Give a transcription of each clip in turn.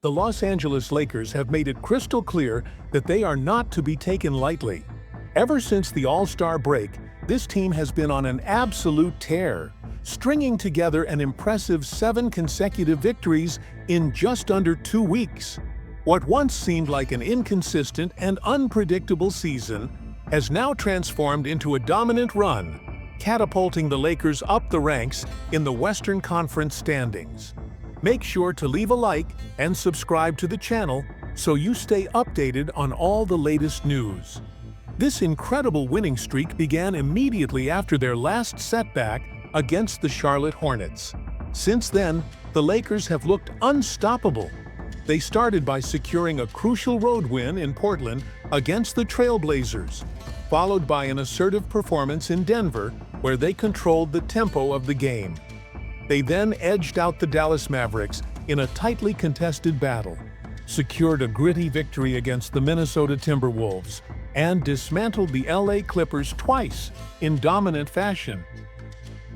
The Los Angeles Lakers have made it crystal clear that they are not to be taken lightly. Ever since the All-Star break, this team has been on an absolute tear, stringing together an impressive 7 consecutive victories in just under 2 weeks. What once seemed like an inconsistent and unpredictable season has now transformed into a dominant run, catapulting the Lakers up the ranks in the Western Conference standings. Make sure to leave a like and subscribe to the channel so you stay updated on all the latest news. This incredible winning streak began immediately after their last setback against the Charlotte Hornets. Since then, the Lakers have looked unstoppable. They started by securing a crucial road win in Portland against the Trail Blazers, followed by an assertive performance in Denver, where they controlled the tempo of the game. They then edged out the Dallas Mavericks in a tightly contested battle, secured a gritty victory against the Minnesota Timberwolves, and dismantled the LA Clippers twice in dominant fashion.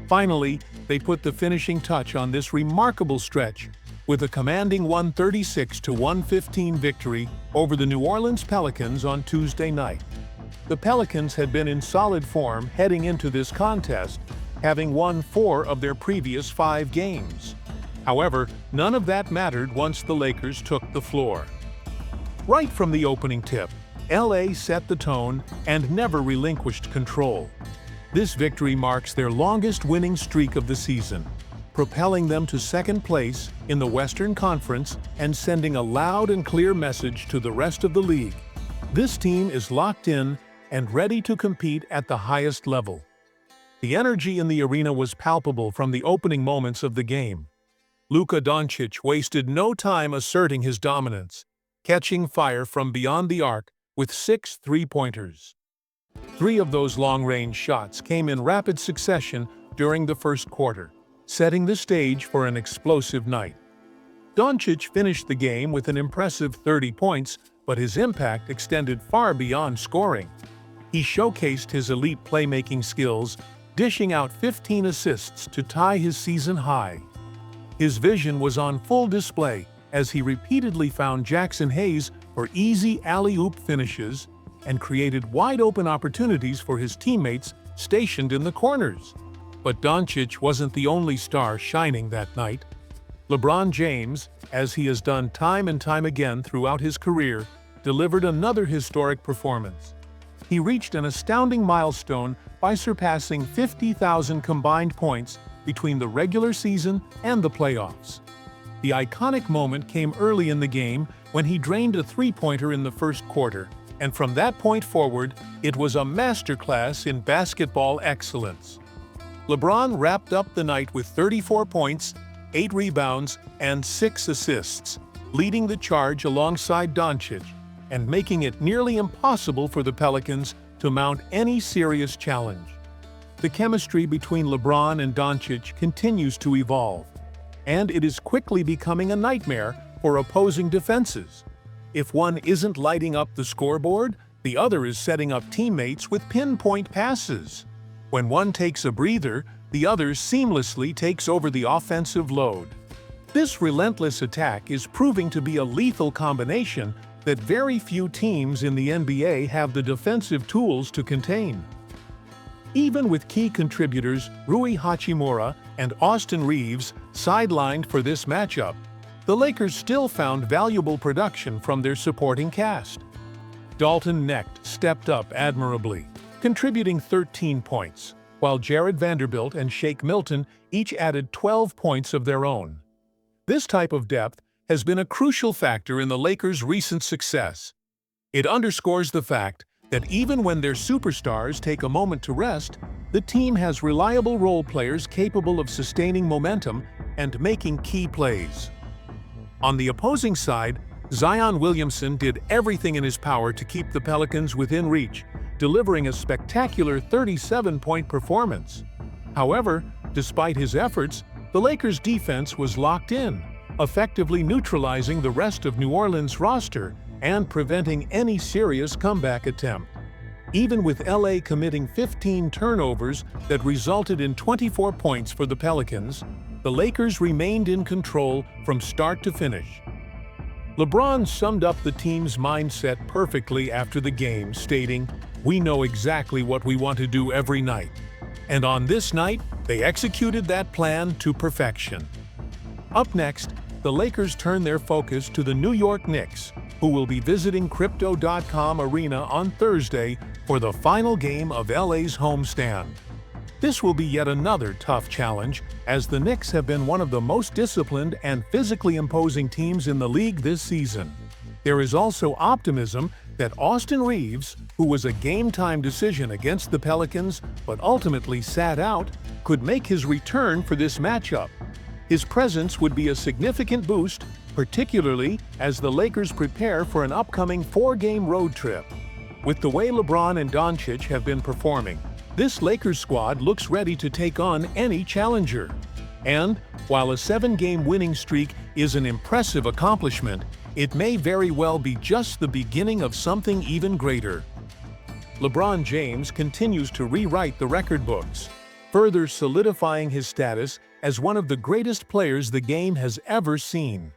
Finally, they put the finishing touch on this remarkable stretch with a commanding 136-115 victory over the New Orleans Pelicans on Tuesday night. The Pelicans had been in solid form heading into this contest, having won 4 of their previous 5 games. However, none of that mattered once the Lakers took the floor. Right from the opening tip, LA set the tone and never relinquished control. This victory marks their longest winning streak of the season, propelling them to second place in the Western Conference and sending a loud and clear message to the rest of the league. This team is locked in and ready to compete at the highest level. The energy in the arena was palpable from the opening moments of the game. Luka Doncic wasted no time asserting his dominance, catching fire from beyond the arc with 6 three-pointers. 3 of those long-range shots came in rapid succession during the first quarter, setting the stage for an explosive night. Doncic finished the game with an impressive 30 points, but his impact extended far beyond scoring. He showcased his elite playmaking skills, dishing out 15 assists to tie his season high. His vision was on full display as he repeatedly found Jackson Hayes for easy alley-oop finishes and created wide-open opportunities for his teammates stationed in the corners. But Doncic wasn't the only star shining that night. LeBron James, as he has done time and time again throughout his career, delivered another historic performance. He reached an astounding milestone by surpassing 50,000 combined points between the regular season and the playoffs. The iconic moment came early in the game when he drained a three-pointer in the first quarter, and from that point forward, it was a masterclass in basketball excellence. LeBron wrapped up the night with 34 points, 8 rebounds, and 6 assists, leading the charge alongside Doncic, and making it nearly impossible for the Pelicans to mount any serious challenge. The chemistry between LeBron and Doncic continues to evolve, and it is quickly becoming a nightmare for opposing defenses. If one isn't lighting up the scoreboard, the other is setting up teammates with pinpoint passes. When one takes a breather, the other seamlessly takes over the offensive load. This relentless attack is proving to be a lethal combination that very few teams in the NBA have the defensive tools to contain. Even with key contributors Rui Hachimura and Austin Reeves sidelined for this matchup, the Lakers still found valuable production from their supporting cast. Dalton Knecht stepped up admirably, contributing 13 points, while Jared Vanderbilt and Shake Milton each added 12 points of their own. This type of depth has been a crucial factor in the Lakers' recent success. It underscores the fact that even when their superstars take a moment to rest, the team has reliable role players capable of sustaining momentum and making key plays. On the opposing side, Zion Williamson did everything in his power to keep the Pelicans within reach, delivering a spectacular 37-point performance. However, despite his efforts, the Lakers' defense was locked in, effectively neutralizing the rest of New Orleans' roster and preventing any serious comeback attempt. Even with LA committing 15 turnovers that resulted in 24 points for the Pelicans, the Lakers remained in control from start to finish. LeBron summed up the team's mindset perfectly after the game, stating, "We know exactly what we want to do every night. And on this night, they executed that plan to perfection." Up next, the Lakers turn their focus to the New York Knicks, who will be visiting Crypto.com Arena on Thursday for the final game of LA's homestand. This will be yet another tough challenge, as the Knicks have been one of the most disciplined and physically imposing teams in the league this season. There is also optimism that Austin Reeves, who was a game-time decision against the Pelicans but ultimately sat out, could make his return for this matchup. His presence would be a significant boost, particularly as the Lakers prepare for an upcoming 4-game road trip. With the way LeBron and Doncic have been performing, this Lakers squad looks ready to take on any challenger. And while a 7-game winning streak is an impressive accomplishment, it may very well be just the beginning of something even greater. LeBron James continues to rewrite the record books, further solidifying his status as one of the greatest players the game has ever seen.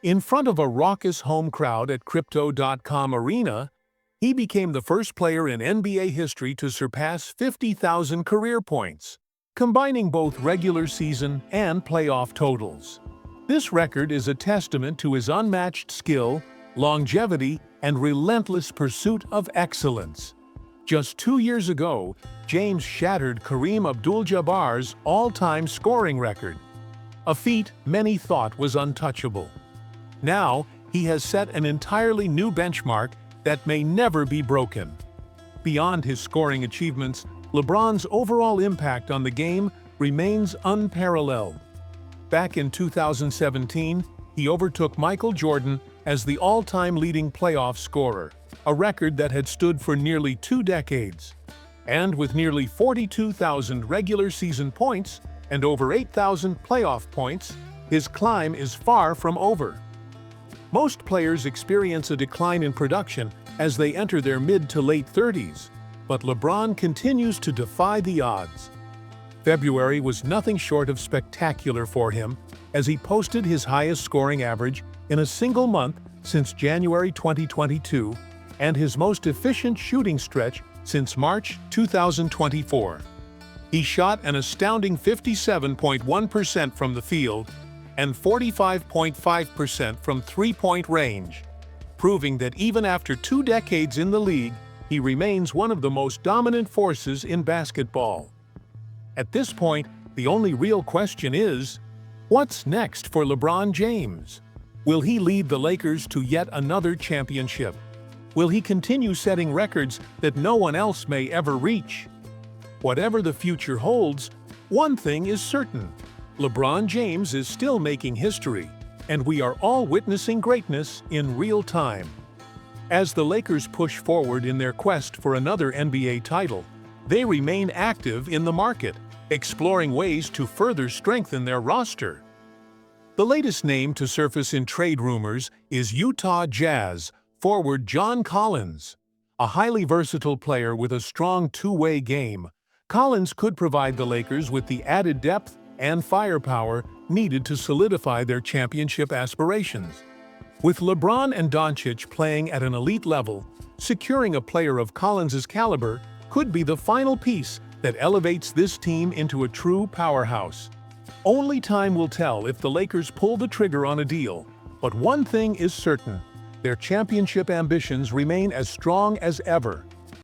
In front of a raucous home crowd at Crypto.com Arena, he became the first player in NBA history to surpass 50,000 career points, combining both regular season and playoff totals. This record is a testament to his unmatched skill, longevity, and relentless pursuit of excellence. Just 2 years ago, James shattered Kareem Abdul-Jabbar's all-time scoring record, a feat many thought was untouchable. Now, he has set an entirely new benchmark that may never be broken. Beyond his scoring achievements, LeBron's overall impact on the game remains unparalleled. Back in 2017, he overtook Michael Jordan as the all-time leading playoff scorer, a record that had stood for nearly 2 decades. And with nearly 42,000 regular season points and over 8,000 playoff points, his climb is far from over. Most players experience a decline in production as they enter their mid to late 30s, but LeBron continues to defy the odds. February was nothing short of spectacular for him, as he posted his highest scoring average in a single month since January 2022 and his most efficient shooting stretch since March 2024. He shot an astounding 57.1% from the field and 45.5% from three-point range, proving that even after 2 decades in the league, he remains one of the most dominant forces in basketball. At this point, the only real question is, what's next for LeBron James? Will he lead the Lakers to yet another championship? Will he continue setting records that no one else may ever reach? Whatever the future holds, one thing is certain: LeBron James is still making history, and we are all witnessing greatness in real time. As the Lakers push forward in their quest for another NBA title, they remain active in the market, exploring ways to further strengthen their roster. The latest name to surface in trade rumors is Utah Jazz forward John Collins. A highly versatile player with a strong two-way game, Collins could provide the Lakers with the added depth and firepower needed to solidify their championship aspirations. With LeBron and Doncic playing at an elite level, securing a player of Collins' caliber could be the final piece that elevates this team into a true powerhouse. Only time will tell if the Lakers pull the trigger on a deal, but one thing is certain: their championship ambitions remain as strong as ever.